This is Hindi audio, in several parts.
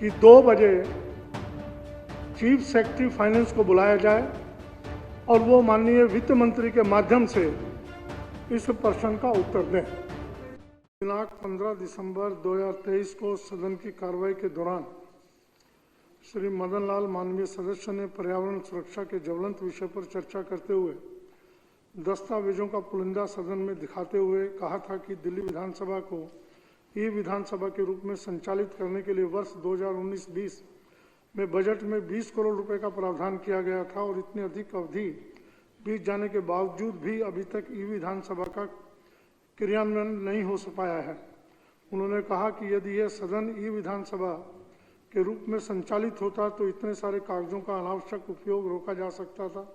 कि 2 बजे चीफ सेक्रेटरी फाइनेंस को बुलाया जाए और वो माननीय वित्त मंत्री के माध्यम से इस प्रश्न का उत्तर दें। दिनांक 15 दिसंबर 2023 को सदन की कार्रवाई के दौरान श्री मदन लाल माननीय सदस्य ने पर्यावरण सुरक्षा के ज्वलंत विषय पर चर्चा करते हुए दस्तावेजों का पुलिंदा सदन में दिखाते हुए कहा था कि दिल्ली विधानसभा को ई विधानसभा के रूप में संचालित करने के लिए वर्ष 2019-20 में बजट में 20 करोड़ रुपए का प्रावधान किया गया था और इतनी अधिक अवधि बीत जाने के बावजूद भी अभी तक ई विधानसभा का क्रियान्वयन नहीं हो पाया है। उन्होंने कहा कि यदि यह सदन ई विधानसभा के रूप में संचालित होता तो इतने सारे कागजों का अनावश्यक उपयोग रोका जा सकता था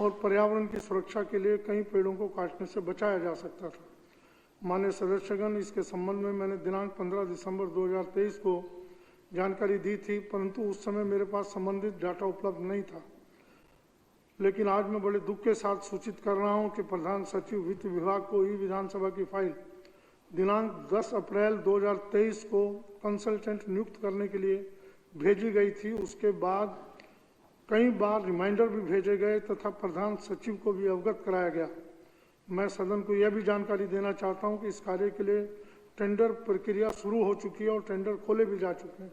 और पर्यावरण की सुरक्षा के लिए कई पेड़ों को काटने से बचाया जा सकता था। माननीय सदस्यगण, इसके संबंध में मैंने दिनांक 15 दिसंबर 2023 को जानकारी दी थी, परंतु उस समय मेरे पास संबंधित डाटा उपलब्ध नहीं था। लेकिन आज मैं बड़े दुख के साथ सूचित कर रहा हूं कि प्रधान सचिव वित्त विभाग को ई विधानसभा की फाइल दिनांक 10 अप्रैल 2023 को कंसल्टेंट नियुक्त करने के लिए भेजी गई थी। उसके बाद कई बार रिमाइंडर भी भेजे गए तथा प्रधान सचिव को भी अवगत कराया गया। मैं सदन को यह भी जानकारी देना चाहता हूं कि इस कार्य के लिए टेंडर प्रक्रिया शुरू हो चुकी है और टेंडर खोले भी जा चुके हैं,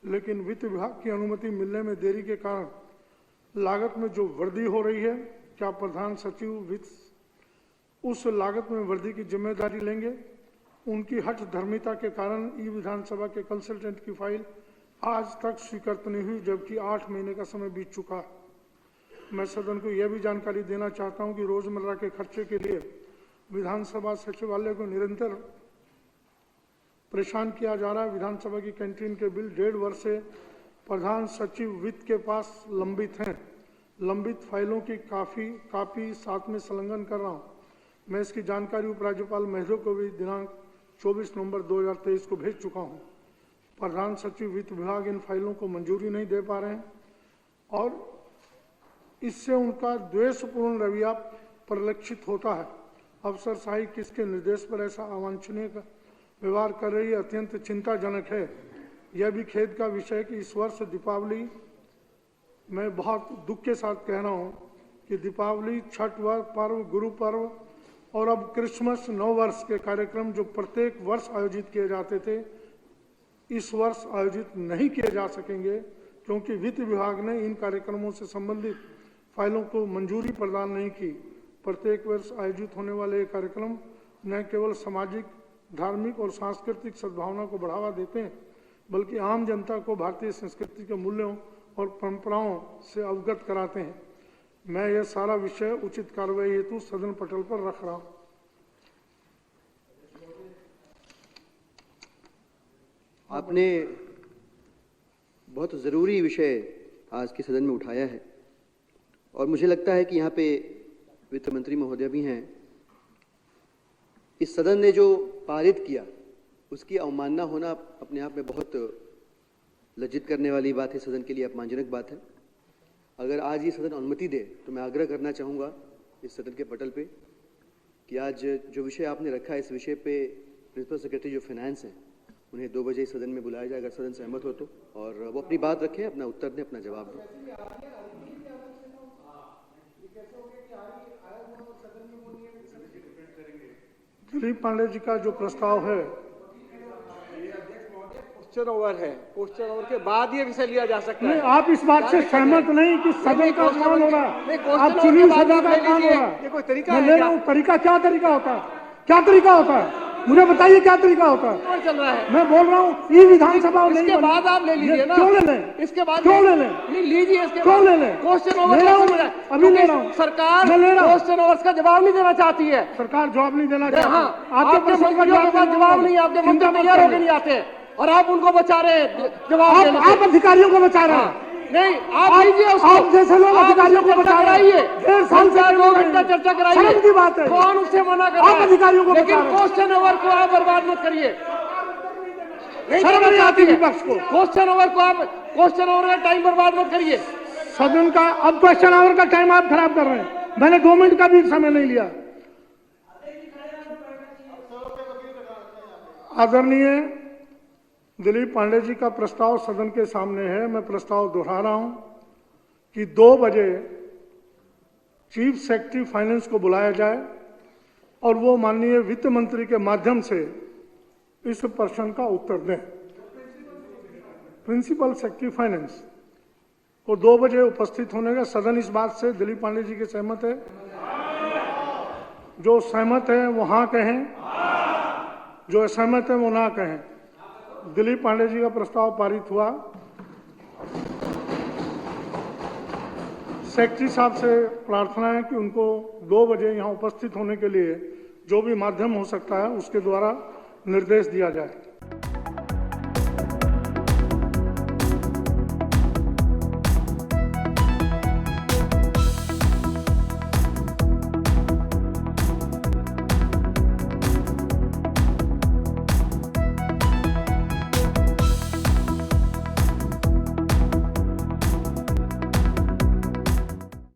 लेकिन वित्त विभाग की अनुमति मिलने में देरी के कारण लागत में जो वृद्धि हो रही है, क्या प्रधान सचिव वित्त उस लागत में वृद्धि की जिम्मेदारी लेंगे? उनकी हठ धर्मिता के कारण ई विधानसभा के कंसल्टेंट की फाइल आज तक स्वीकृत नहीं हुई, जबकि 8 महीने का समय बीत चुका है। मैं सदन को यह भी जानकारी देना चाहता हूं कि रोजमर्रा के खर्चे के लिए विधानसभा सचिवालय को निरंतर परेशान किया जा रहा है। विधानसभा की कैंटीन के बिल 1.5 वर्ष से प्रधान सचिव वित्त के पास लंबित हैं। लंबित फाइलों की काफी साथ में संलग्न कर रहा हूं। मैं इसकी जानकारी उपराज्यपाल महोदय को भी दिनांक 24 नवंबर 2023 को भेज चुका हूं। प्रधान सचिव वित्त विभाग इन फाइलों को मंजूरी नहीं दे पा रहे हैं और इससे उनका द्वेषपूर्ण रवैया परिलक्षित होता है। अफसरशाही किसके निर्देश पर ऐसा अवांछनीय व्यवहार कर रही है, अत्यंत चिंताजनक है। यह भी खेद का विषय है कि इस वर्ष दीपावली, मैं बहुत दुख के साथ कह रहा हूं कि दीपावली, छठ पर्व, गुरु पर्व और अब क्रिसमस, नव वर्ष के कार्यक्रम जो प्रत्येक वर्ष आयोजित किए जाते थे, इस वर्ष आयोजित नहीं किए जा सकेंगे, क्योंकि वित्त विभाग ने इन कार्यक्रमों से संबंधित फाइलों को मंजूरी प्रदान नहीं की। प्रत्येक वर्ष आयोजित होने वाले ये कार्यक्रम न केवल सामाजिक, धार्मिक और सांस्कृतिक सद्भावना को बढ़ावा देते हैं, बल्कि आम जनता को भारतीय संस्कृति के मूल्यों और परंपराओं से अवगत कराते हैं। मैं यह सारा विषय उचित कार्रवाई हेतु सदन पटल पर रख रहा हूं। आपने बहुत ज़रूरी विषय आज के सदन में उठाया है और मुझे लगता है कि यहाँ पे वित्त मंत्री महोदय भी हैं। इस सदन ने जो पारित किया उसकी अवमानना होना अपने आप में बहुत लज्जित करने वाली बात है, सदन के लिए अपमानजनक बात है। अगर आज ये सदन अनुमति दे तो मैं आग्रह करना चाहूँगा इस सदन के पटल पे कि आज जो विषय आपने रखा है, इस विषय पे प्रिंसिपल सेक्रेटरी जो फाइनेंस हैं उन्हें 2 बजे सदन में बुलाया जाए, अगर सदन सहमत हो तो, और वो अपनी बात रखें, अपना उत्तर दें, अपना जवाब दें। दिलीप पांडे जी का जो प्रस्ताव है, क्वेश्चन ओवर है, क्वेश्चन ओवर के बाद ये विषय लिया जा सकता है। आप इस बात से सहमत नहीं कि सदन का अपमान हो रहा है? आप चुनी सदन का अपमान हो रहा है। ये कोई तरीका मैं है ले रहा हूं, तरीका क्या तरीका होता है? क्या तरीका होता है? मुझे बताइए क्या तरीका होता है? चल रहा है, मैं बोल रहा हूँ ई विधानसभा नहीं, इसके बाद आप ले लीजिए ना। क्यों ले लें? इसके बाद क्यों ले लें? नहीं लीजिए, इसके क्यों ले लें? क्वेश्चन ओवर ले रहा हूं, अभी ले रहा हूं। सरकार मैं ले रहा हूं। क्वेश्चन ओवर का जवाब नहीं देना चाहती है। सरकार जवाब नहीं देना चाहती। हाँ, आपके आपके प्रश्न का मंत्रियों के पास जवाब नहीं, आपके मंत्री तैयार होकर नहीं आते और आप उनको बचा रहे हैं जवाब देने से। आप अधिकारियों को बचा रहे हैं। नहीं, आप लीजिए उसको। आप जैसे लोग अधिकारियों को बचा रहे हैं। 1.5 साल से 2 घंटा चर्चा कराइए। शर्म की बात है। कौन उससे मना कर रहा है? आप अधिकारियों को लेकिन बचा रहे हैं। क्वेश्चन ओवर को आप बर्बाद मत करिए। शर्म नहीं आती विपक्ष को। क्वेश्चन ओवर को आप, क्वेश्चन ओवर का टाइम बर्बाद मत करिए। सदन का अब क्वेश्चन आवर का टाइम आप खराब कर रहे हैं। मैंने 2 मिनट का भी समय नहीं लिया। आदरणीय दिलीप पांडे जी का प्रस्ताव सदन के सामने है। मैं प्रस्ताव दोहरा रहा हूं कि 2 बजे चीफ सेक्रेटरी फाइनेंस को बुलाया जाए और वो माननीय वित्त मंत्री के माध्यम से इस प्रश्न का उत्तर दें। प्रिंसिपल सेक्रेटरी फाइनेंस को 2 बजे उपस्थित होने का सदन इस बात से दिलीप पांडे जी के सहमत है? जो सहमत है वो हाँ कहें, जो असहमत है वो ना कहें। दिलीप पांडे जी का प्रस्ताव पारित हुआ। सेक्रेटरी साहब से प्रार्थना है कि उनको 2 बजे यहाँ उपस्थित होने के लिए जो भी माध्यम हो सकता है उसके द्वारा निर्देश दिया जाए।